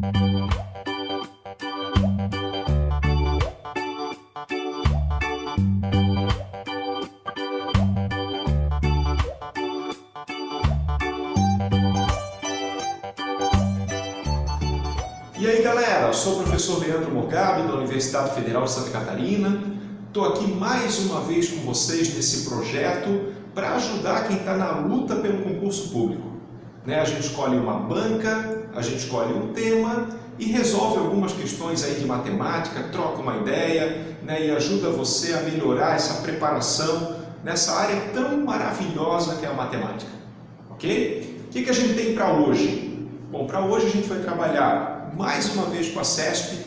E aí galera, eu sou o professor Leandro Morgado da Universidade Federal de Santa Catarina. Estou aqui mais uma vez com vocês nesse projeto para ajudar quem está na luta pelo concurso público. A gente escolhe uma banca, a gente escolhe um tema e resolve algumas questões aí de matemática, troca uma ideia e ajuda você a melhorar essa preparação nessa área tão maravilhosa que é a matemática. Ok? O que a gente tem para hoje? Bom, para hoje a gente vai trabalhar mais uma vez com a CESP,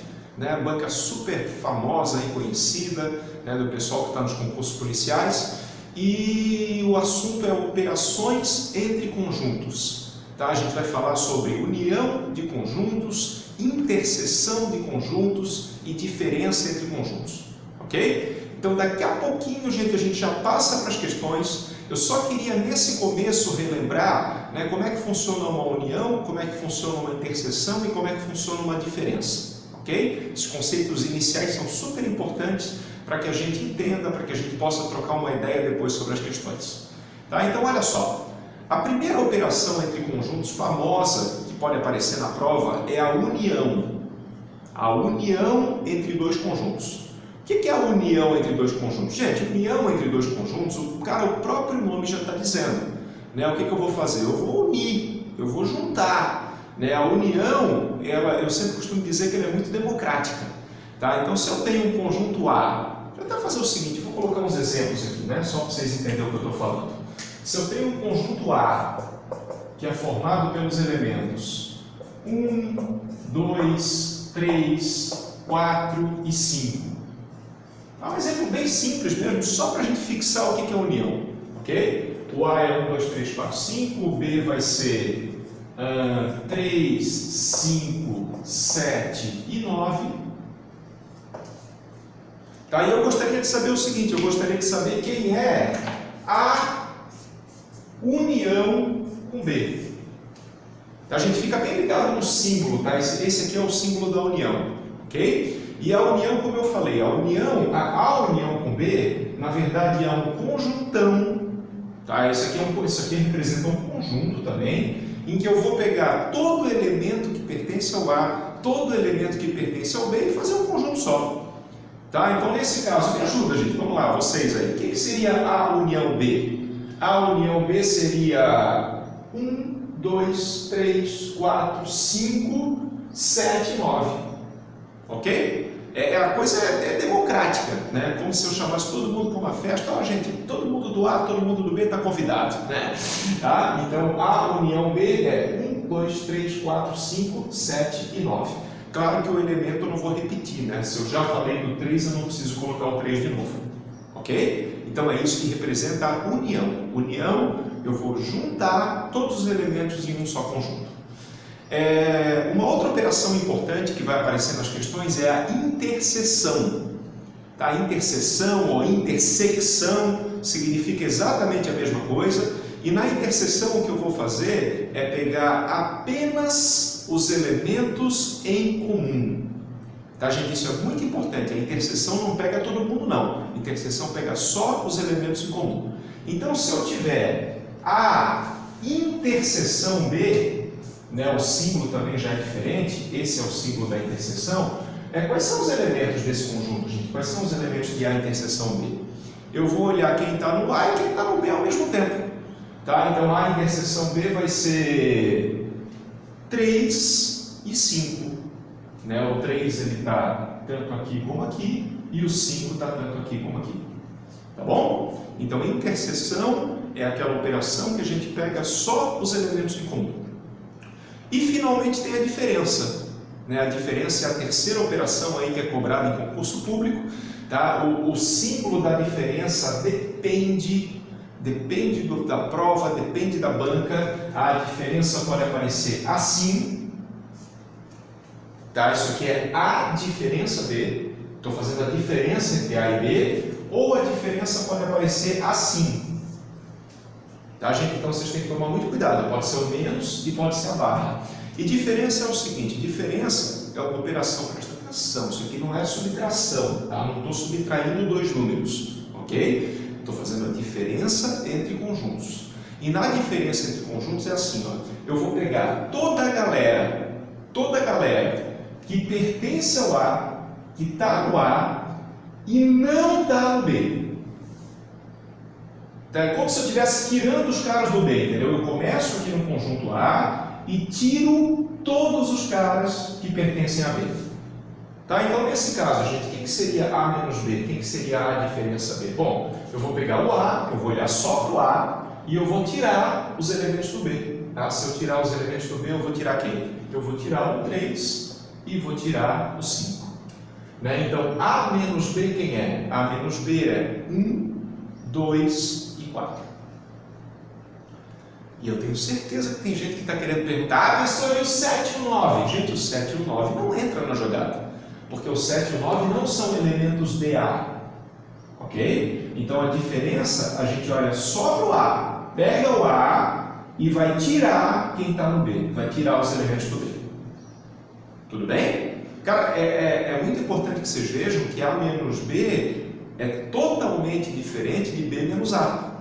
banca super famosa e conhecida, do pessoal que está nos concursos policiais, e o assunto é operações entre conjuntos. A gente vai falar sobre união de conjuntos, interseção de conjuntos e diferença entre conjuntos. Ok? Então daqui a pouquinho, gente, a gente já passa para as questões. Eu só queria nesse começo relembrar como é que funciona uma união, como é que funciona uma interseção e como é que funciona uma diferença. Ok? Esses conceitos iniciais são super importantes para que a gente entenda, para que a gente possa trocar uma ideia depois sobre as questões. Então olha só, a primeira operação entre conjuntos famosa que pode aparecer na prova é a união. A união entre dois conjuntos. O que é a união entre dois conjuntos? Gente, união entre dois conjuntos, o próprio nome já está dizendo. O que eu vou fazer? Eu vou unir, eu vou juntar. A união, eu sempre costumo dizer que ela é muito democrática. Então, se eu tenho um conjunto A, vou tentar fazer o seguinte, vou colocar uns exemplos aqui, só para vocês entenderem o que eu estou falando. Se eu tenho um conjunto A, que é formado pelos elementos 1, 2, 3, 4 e 5. Um exemplo bem simples mesmo, só para a gente fixar o que é união, ok? O A é 1, 2, 3, 4, 5, o B vai ser 3, 5, 7 e 9. E eu gostaria de saber o seguinte, eu gostaria de saber quem é a união com B. A gente fica bem ligado no símbolo, esse aqui é o símbolo da união, ok? E a união, como eu falei, a união com B, na verdade é um conjuntão. Isso aqui representa um conjunto também, em que eu vou pegar todo elemento que pertence ao A, todo elemento que pertence ao B e fazer um conjunto só. Então, nesse caso, me ajuda, gente. Vamos lá, vocês aí. O que seria a união B? A união B seria 1, 2, 3, 4, 5, 7 e 9. Ok? A coisa é democrática, como se eu chamasse todo mundo para uma festa. Gente, todo mundo do A, todo mundo do B está convidado. Então, a união B é 1, 2, 3, 4, 5, 7 e 9. Claro que o elemento eu não vou repetir, Se eu já falei do 3, eu não preciso colocar o 3 de novo. Ok? Então, é isso que representa a união. União, eu vou juntar todos os elementos em um só conjunto. Uma outra operação importante que vai aparecer nas questões é a interseção. Interseção ou intersecção significa exatamente a mesma coisa, e na interseção o que eu vou fazer é pegar apenas os elementos em comum. Gente, isso é muito importante. A interseção não pega todo mundo, não. A interseção pega só os elementos em comum. Então, se eu tiver a interseção B, o símbolo também já é diferente, esse é o símbolo da interseção. Quais são os elementos desse conjunto, gente? Quais são os elementos de A interseção B? Eu vou olhar quem está no A e quem está no B ao mesmo tempo. Então, A interseção B vai ser 3 e 5. O 3 ele está tanto aqui como aqui, e o 5 está tanto aqui como aqui. Tá bom? Então, interseção é aquela operação que a gente pega só os elementos em comum. E finalmente tem a diferença. A diferença é a terceira operação aí que é cobrada em concurso público. O símbolo da diferença depende da prova, depende da banca. A diferença pode aparecer assim. Isso aqui é a diferença B. Estou fazendo a diferença entre A e B. Ou a diferença pode aparecer assim. Gente? Então vocês têm que tomar muito cuidado. Pode ser o menos e pode ser a barra. E diferença é o seguinte, diferença é uma operação, presta atenção, isso aqui não é subtração, tá? Não estou subtraindo dois números, ok? Estou fazendo a diferença entre conjuntos. E na diferença entre conjuntos é assim, ó, eu vou pegar toda a galera que pertence ao A, que está no A e não está no B. Tá? É como se eu estivesse tirando os caras do B, entendeu? Eu começo aqui no conjunto A e tiro todos os caras que pertencem a B. Tá? Então, nesse caso, gente, o que seria A menos B? O que seria A diferença B? Bom, eu vou pegar o A, eu vou olhar só para o A e eu vou tirar os elementos do B. Tá? Se eu tirar os elementos do B, eu vou tirar quem? Eu vou tirar o 3 e vou tirar o 5. Né? Então, A menos B quem é? A menos B é 1, 2 e 4. E eu tenho certeza que tem gente que está querendo perguntar, mas só o 7 e o 9. Gente, o 7 e o 9 não entram na jogada. Porque o 7 e o 9 não são elementos de A. Ok? Então, a diferença, a gente olha só para o A. Pega o A e vai tirar quem está no B. Vai tirar os elementos do B. Tudo bem? Cara, é muito importante que vocês vejam que A menos B é totalmente diferente de B menos A.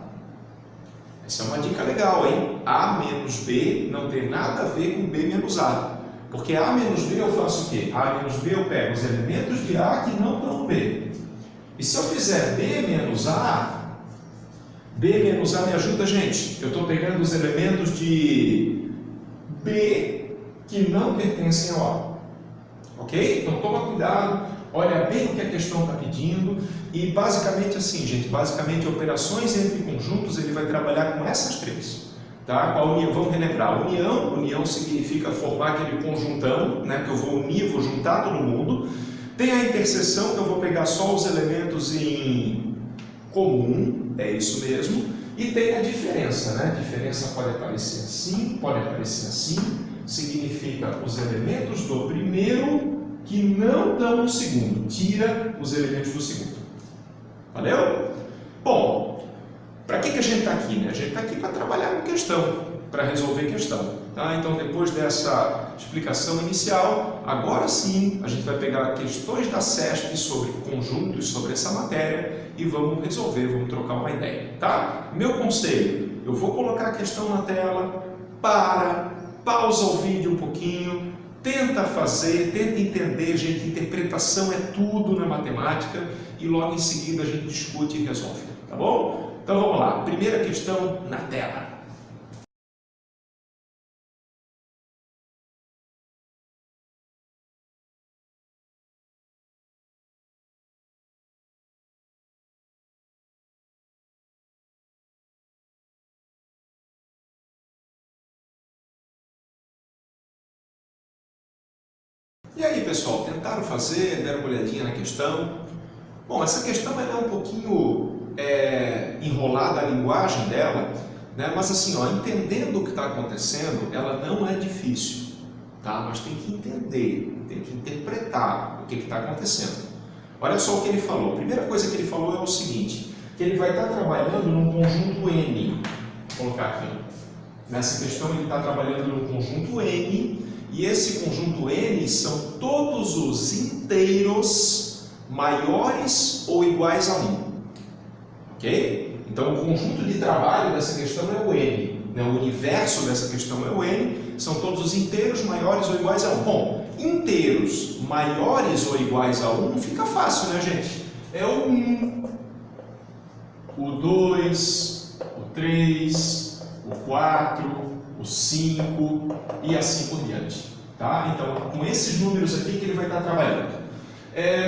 Essa é uma dica legal, hein? A menos B não tem nada a ver com B menos A. Porque A menos B eu faço o quê? A menos B eu pego os elementos de A que não estão no B. E se eu fizer B menos A me ajuda, gente. Eu estou pegando os elementos de B que não pertencem ao A. Ok? Então toma cuidado, olha bem o que a questão está pedindo. E basicamente assim, gente, basicamente operações entre conjuntos ele vai trabalhar com essas três. Tá? A união, vamos relembrar, união significa formar aquele conjuntão, né, que eu vou unir, vou juntar todo mundo. Tem a interseção, que eu vou pegar só os elementos em comum, é isso mesmo. E tem a diferença, né? A diferença pode aparecer assim, pode aparecer assim, significa os elementos do primeiro que não estão no segundo, tira os elementos do segundo. Valeu? Bom, para que a gente está aqui? Né? A gente está aqui para trabalhar com questão, para resolver questão. Tá? Então, depois dessa explicação inicial, agora sim a gente vai pegar questões da CESP sobre conjuntos, sobre essa matéria e vamos resolver, vamos trocar uma ideia. Tá? Meu conselho, eu vou colocar a questão na tela, pausa o vídeo um pouquinho, tenta fazer, tenta entender, gente, interpretação é tudo na matemática e logo em seguida a gente discute e resolve. Tá bom? Então vamos lá, primeira questão na tela. E aí pessoal, tentaram fazer, deram uma olhadinha na questão? Bom, essa questão ela é um pouquinho enrolada a linguagem dela, né? Mas assim, ó, entendendo o que está acontecendo, ela não é difícil, tá? Mas tem que entender, tem que interpretar o que está acontecendo. Olha só o que ele falou. A primeira coisa que ele falou é o seguinte, que ele vai estar trabalhando num conjunto N. Vou colocar aqui. Nessa questão ele está trabalhando num conjunto N, e esse conjunto N são todos os inteiros maiores ou iguais a 1. Ok? Então o conjunto de trabalho dessa questão é o N. Né? O universo dessa questão é o N, são todos os inteiros maiores ou iguais a 1. Bom, inteiros maiores ou iguais a 1 fica fácil, né, gente? É o 1, o 2, o 3, o 4, o 5 e assim por diante. Tá? Então, com esses números aqui que ele vai estar trabalhando.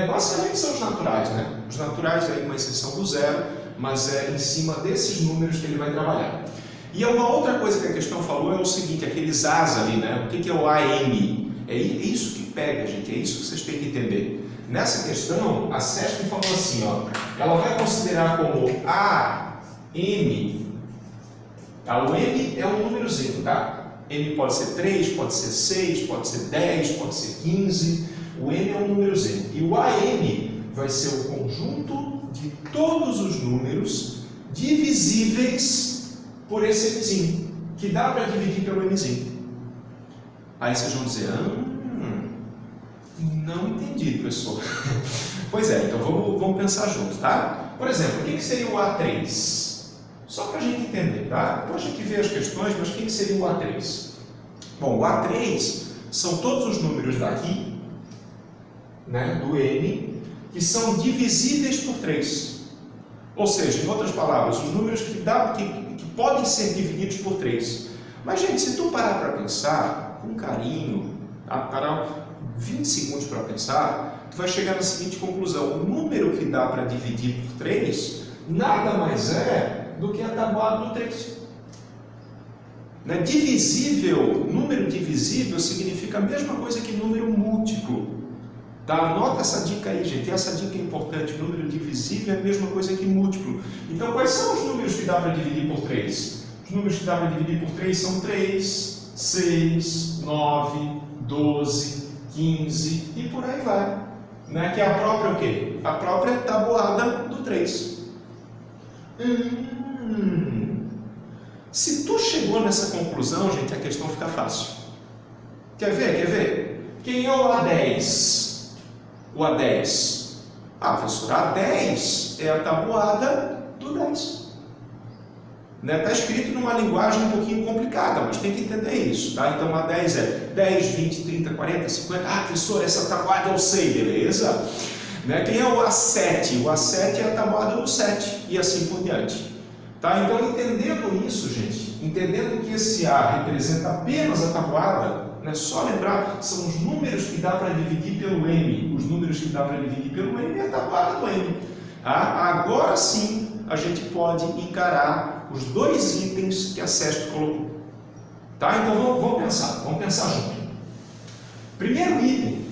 Basicamente são os naturais, né? Os naturais aí com exceção do zero, mas é em cima desses números que ele vai trabalhar. E uma outra coisa que a questão falou é o seguinte, aqueles As ali, né? O que é o AM? É isso que pega, gente, é isso que vocês têm que entender. Nessa questão, a CESP falou assim, ó, ela vai considerar como AM, tá? O M é um númerozinho, tá? M pode ser 3, pode ser 6, pode ser 10, pode ser 15, o M é um númerozinho. E o AM vai ser o conjunto de todos os números divisíveis por esse Mzinho, que dá para dividir pelo Mzinho. Aí vocês vão dizer, não entendi, professor. Pois é, então vamos pensar junto, tá? Por exemplo, o que seria o A3? Só para a gente entender, tá? Depois a gente vê as questões, mas o que seria o A3? Bom, o A3 são todos os números daqui, né, do N, que são divisíveis por 3. Ou seja, em outras palavras, os números que podem ser divididos por 3. Mas, gente, se tu parar para pensar, com carinho, tá? Parar 20 segundos para pensar, tu vai chegar na seguinte conclusão: o número que dá para dividir por 3 nada mais é do que a tabuada do 3. Né? Divisível, número divisível significa a mesma coisa que número múltiplo. Tá? Anota essa dica aí, gente. Essa dica é importante. Número divisível é a mesma coisa que múltiplo. Então, quais são os números que dá para dividir por 3? Os números que dá para dividir por 3 são 3, 6, 9, 12, 15 e por aí vai. Né? Que é a própria o quê? A própria tabuada do 3. Se tu chegou nessa conclusão, gente, a questão fica fácil. Quer ver? Quem é o A10? O A10. Professor, A10 é a tabuada do 10. Está escrito numa linguagem um pouquinho complicada, mas tem que entender isso, tá? Então A10 é 10, 20, 30, 40, 50. Professor, essa tabuada eu sei, beleza? Né? Quem é o A7? O A7 é a tabuada do 7 e assim por diante. Tá? Então, entendendo isso, gente, entendendo que esse A representa apenas a tabuada, né? Só lembrar, são os números que dá para dividir pelo M. Os números que dá para dividir pelo M é a tabuada do M. Tá? Agora sim, a gente pode encarar os dois itens que a CESP colocou. Tá? Então, vamos pensar junto. Primeiro item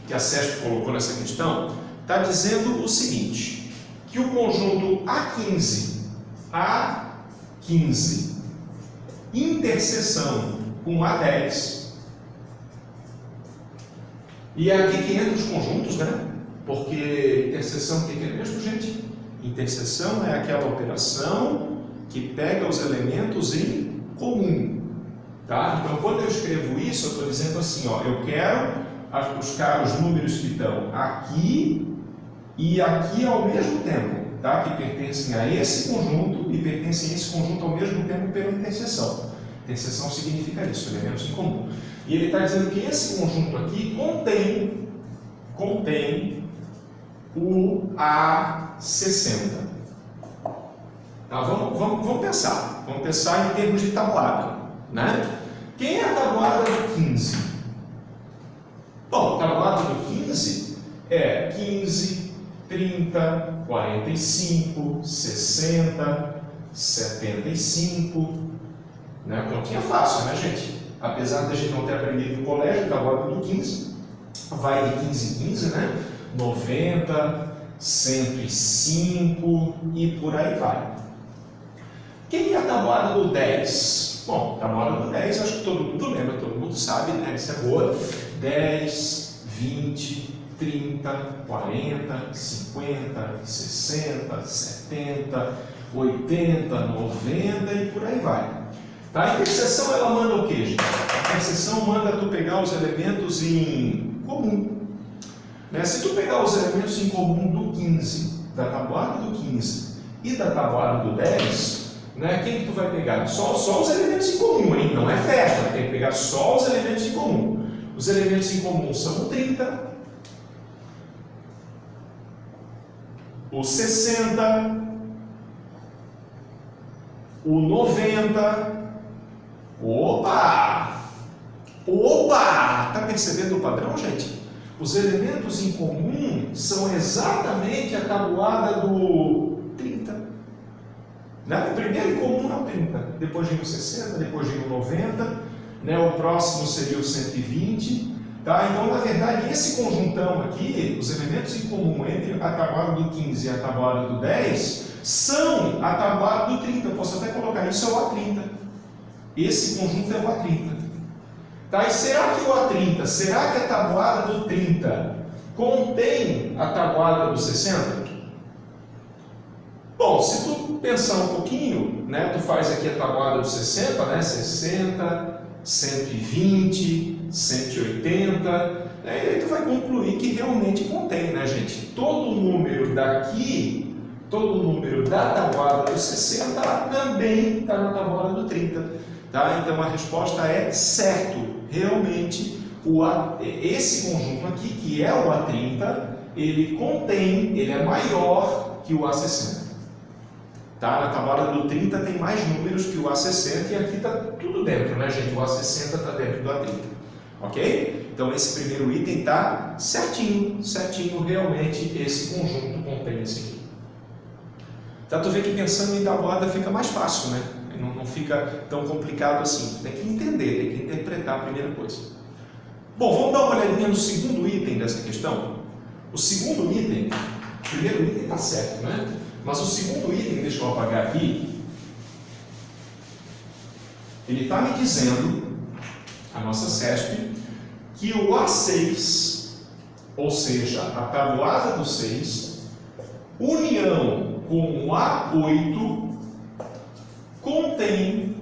que a CESP colocou nessa questão está dizendo o seguinte, que o conjunto A15, interseção com A10, e é aqui que entra os conjuntos, né? Porque interseção, o que é mesmo, gente? Interseção é aquela operação que pega os elementos em comum. Tá? Então, quando eu escrevo isso, eu estou dizendo assim, ó, eu quero buscar os números que estão aqui e aqui ao mesmo tempo. Tá? Que pertencem a esse conjunto e pertencem a esse conjunto ao mesmo tempo pela interseção. Interseção significa isso, elementos em comum. E ele está dizendo que esse conjunto aqui contém o A60. Tá? Vamos pensar. Vamos pensar em termos de tabuada. Né? Quem é a tabuada do 15? Bom, a tabuada do 15 é 15, 30, 45, 60, 75, né? Continha fácil, né, gente? Apesar da gente não ter aprendido no colégio, a tabuada do 15 vai de 15 em 15, né? 90, 105 e por aí vai. Quem é a tabuada do 10? Bom, a tabuada do 10, acho que todo mundo lembra, todo mundo sabe, né? Essa é boa. 10, 20, 30, 40, 50, 60, 70, 80, 90 e por aí vai. Tá? A interseção ela manda o que, gente? A interseção manda tu pegar os elementos em comum. Né? Se tu pegar os elementos em comum do 15, da tabuada do 15 e da tabuada do 10, né? Quem que tu vai pegar? Só os elementos em comum, hein? Não é festa, tem que pegar só os elementos em comum. Os elementos em comum são o 30, o 60, o 90. Opa! Tá percebendo o padrão, gente? Os elementos em comum são exatamente a tabuada do 30. Né? O primeiro em comum é o 30, depois vem o 60, depois vem o 90, né? O próximo seria o 120. Tá? Então, na verdade, esse conjuntão aqui, os elementos em comum entre a tabuada do 15 e a tabuada do 10, são a tabuada do 30. Eu posso até colocar isso é o A30. Esse conjunto é o A30. Tá? E será que o A30, será que a tabuada do 30 contém a tabuada do 60? Bom, se tu pensar um pouquinho, né, tu faz aqui a tabuada do 60, né, 60, 120, 180, e aí tu vai concluir que realmente contém, né, gente? Todo número daqui, todo número da tabuada do 60 também está na tabuada do 30, tá? Então a resposta é certo, realmente esse conjunto aqui, que é o A30, ele é maior que o A60. Tá? Na tabuada do 30 tem mais números que o A60 e aqui está tudo dentro, né, gente? O A60 está dentro do A30, ok? Então esse primeiro item está certinho, certinho, realmente esse conjunto contém esse aqui. Tá, tu vê que pensando em tabuada fica mais fácil, né? Não fica tão complicado assim. Tem que entender, tem que interpretar a primeira coisa. Bom, vamos dar uma olhadinha no segundo item dessa questão. O segundo item, o primeiro item está certo, né? Mas o segundo item, deixa eu apagar aqui, ele está me dizendo, a nossa CESP, que o A6, ou seja, a tabuada do 6, união com o A8, contém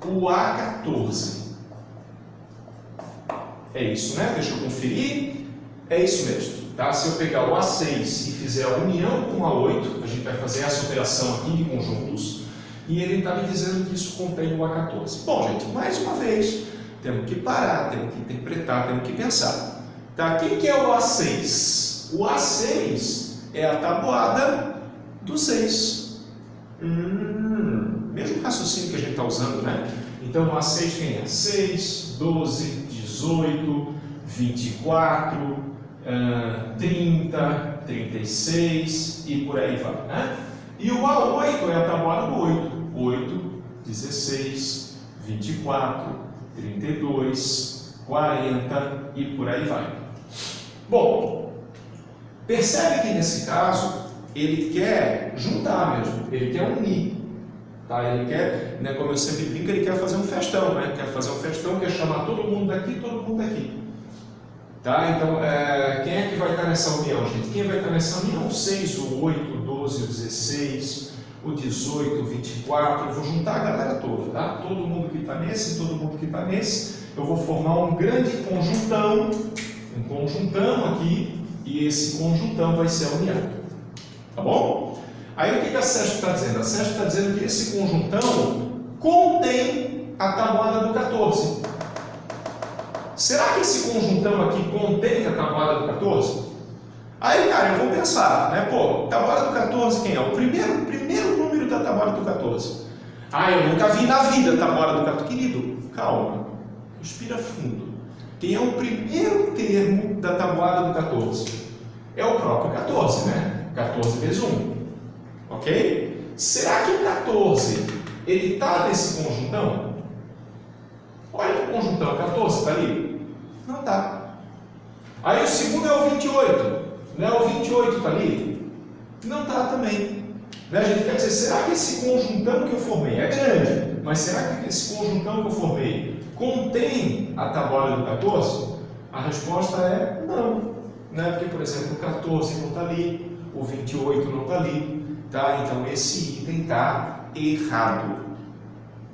o A14. É isso, né? Deixa eu conferir. É isso mesmo. Tá? Se eu pegar o A6 e fizer a união com o A8, a gente vai fazer essa operação aqui de conjuntos, e ele está me dizendo que isso contém o A14. Bom, gente, mais uma vez, temos que parar, temos que interpretar, temos que pensar. Tá? Quem que é o A6? O A6 é a tabuada do 6. Mesmo raciocínio que a gente está usando, né? Então, o A6 quem é? 6, 12, 18, 24... 30, 36 e por aí vai, né? E o A8 é a tabuada do 8. 8, 16, 24, 32, 40 e por aí vai. Bom, percebe que nesse caso ele quer juntar mesmo, ele quer unir. Tá? Ele quer, né, como eu sempre brinco, ele quer fazer um festão, né? Quer fazer um festão, quer chamar todo mundo daqui, todo mundo daqui. Tá? Então, quem é que vai estar nessa união, gente? Quem vai estar nessa união? O 6, o 8, o 12, o 16, o 18, o 24. Eu vou juntar a galera toda, tá? Todo mundo que está nesse, todo mundo que está nesse. Eu vou formar um grande conjuntão, um conjuntão aqui, e esse conjuntão vai ser a união. Tá bom? Aí o que a CESP está dizendo? A CESP está dizendo que esse conjuntão contém a tabuada do 14. Será que esse conjuntão aqui contém a tabuada do 14? Aí, cara, eu vou pensar, né? Pô, tabuada do 14 quem é? O primeiro número da tabuada do 14. Eu nunca vi na vida a tabuada do 14. Querido, calma. Respira fundo. Quem é o primeiro termo da tabuada do 14? É o próprio 14, né? 14 vezes 1. Ok? Será que o 14, ele está nesse conjuntão? Olha o conjuntão, 14 está ali? Não está. Aí o segundo é o 28. Né? O 28 está ali? Não está também. Né? A gente quer dizer, será que esse conjuntão que eu formei é grande? Mas será que esse conjuntão que eu formei contém a tabuada do 14? A resposta é não. Né? Porque, por exemplo, o 14 não está ali, o 28 não está ali. Tá? Então esse item está errado.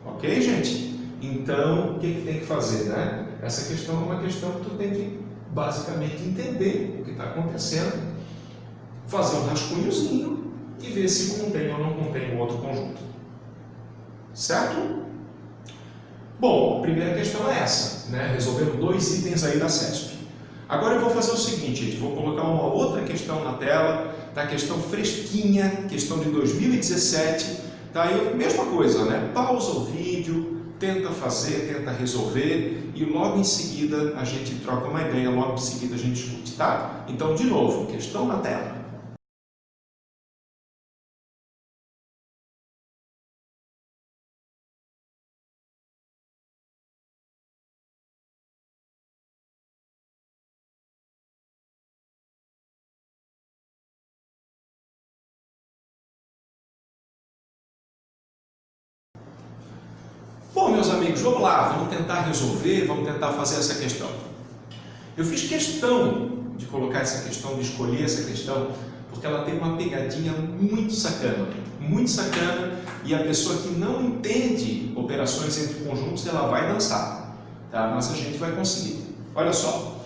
Ok, gente? Então, o que tem que fazer, né? Essa questão é uma questão que tu tem que basicamente entender o que está acontecendo, fazer um rascunhozinho e ver se contém ou não contém o outro conjunto. Certo? Bom, a primeira questão é essa, né? Resolvemos 2 itens aí da CESP. Agora eu vou fazer o seguinte, gente, vou colocar uma outra questão na tela, tá? Questão fresquinha, questão de 2017, tá? E mesma coisa, né? Pausa o vídeo, tenta fazer, tenta resolver e logo em seguida a gente troca uma ideia, logo em seguida a gente discute, tá? Então, de novo, questão na tela. Bom, meus amigos, vamos lá, vamos tentar resolver, vamos tentar fazer essa questão. Eu fiz questão de colocar essa questão, de escolher essa questão, porque ela tem uma pegadinha muito sacana, e a pessoa que não entende operações entre conjuntos, ela vai dançar, tá? Mas a gente vai conseguir. Olha só,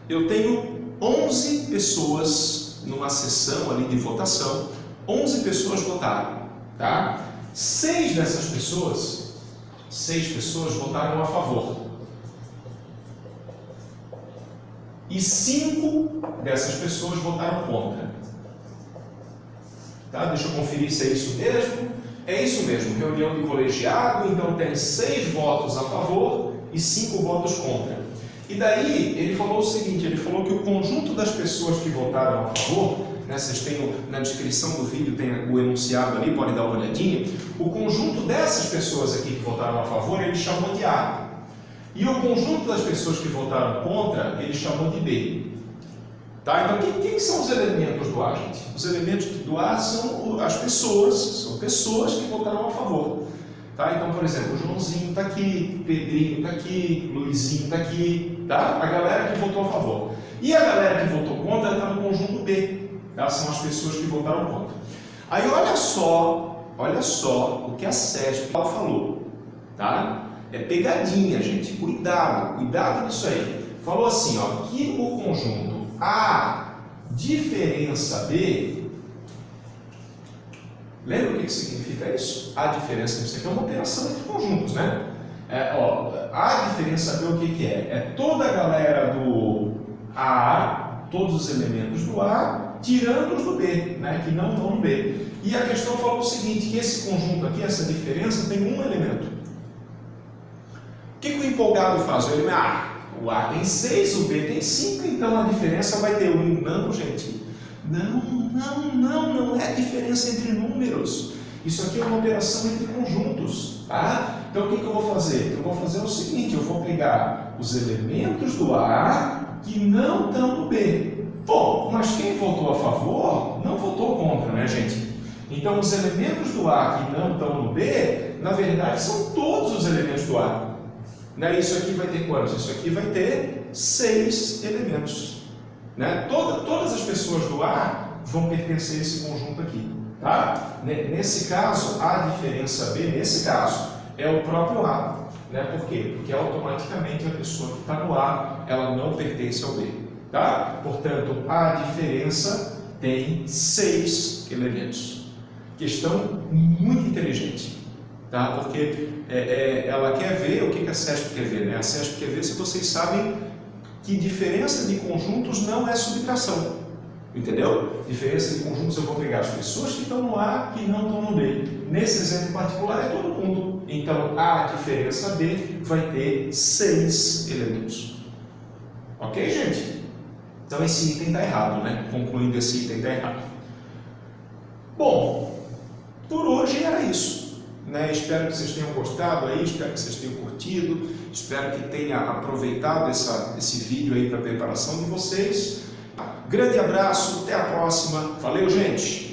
eu tenho 11 pessoas numa sessão ali de votação, 11 pessoas votaram, tá? 6 pessoas votaram a favor. E 5 dessas pessoas votaram contra. Tá? Deixa eu conferir se é isso mesmo. É isso mesmo, reunião de colegiado, então tem 6 votos a favor e 5 votos contra. E daí ele falou o seguinte, ele falou que o conjunto das pessoas que votaram a favor, né, vocês têm na descrição do vídeo, tem o enunciado ali, pode dar uma olhadinha, o conjunto dessas pessoas aqui que votaram a favor, ele chamou de A. E o conjunto das pessoas que votaram contra, ele chamou de B. Tá? Então, quem são os elementos do A, gente? Os elementos do A são as pessoas, que votaram a favor. Tá? Então, por exemplo, o Joãozinho está aqui, Pedrinho está aqui, Luizinho está aqui, tá? A galera que votou a favor. E a galera que votou contra está no conjunto B, tá? São as pessoas que votaram contra. Aí, olha só o que a CESP falou, tá? É pegadinha, gente. Cuidado nisso aí. Falou assim, ó, que o conjunto A diferença B, lembra o que significa isso? A diferença, isso aqui é uma operação entre conjuntos, né? A diferença B, o que é? É toda a galera do A, todos os elementos do A, tirando os do B, né? Que não estão no B. E a questão falou o seguinte, que esse conjunto aqui, essa diferença, tem um elemento. O que o empolgado faz? Ele, o A tem 6, o B tem 5, então a diferença vai ter 1. Não, gente. Não é diferença entre números. Isso aqui é uma operação entre conjuntos, tá? Então o que eu vou fazer? Eu vou fazer o seguinte, eu vou pegar os elementos do A que não estão no B. Bom, mas quem votou a favor não votou contra, né, gente? Então os elementos do A que não estão no B, na verdade, são todos os elementos do A. Né? Isso aqui vai ter quantos? Isso aqui vai ter 6 elementos. Né? Todas as pessoas do A vão pertencer a esse conjunto aqui. Tá? Nesse caso, a diferença B, nesse caso, é o próprio A. Né? Por quê? Porque automaticamente a pessoa que está no A, ela não pertence ao B. Tá? Portanto, a diferença tem 6 elementos. Questão muito inteligente. Tá? Porque ela quer ver o que a CESP quer ver, né? A CESP quer ver se vocês sabem que diferença de conjuntos não é subtração, entendeu? Diferença de conjuntos eu vou pegar as pessoas que estão no A que não estão no B. Nesse exemplo particular é todo mundo. Então a diferença B vai ter 6 elementos. Ok, gente? Então esse item está errado, né? Concluindo, esse item está errado. Bom, por hoje era isso. Né? Espero que vocês tenham gostado aí, espero que vocês tenham curtido, espero que tenha aproveitado esse vídeo aí para a preparação de vocês. Grande abraço, até a próxima. Valeu, gente!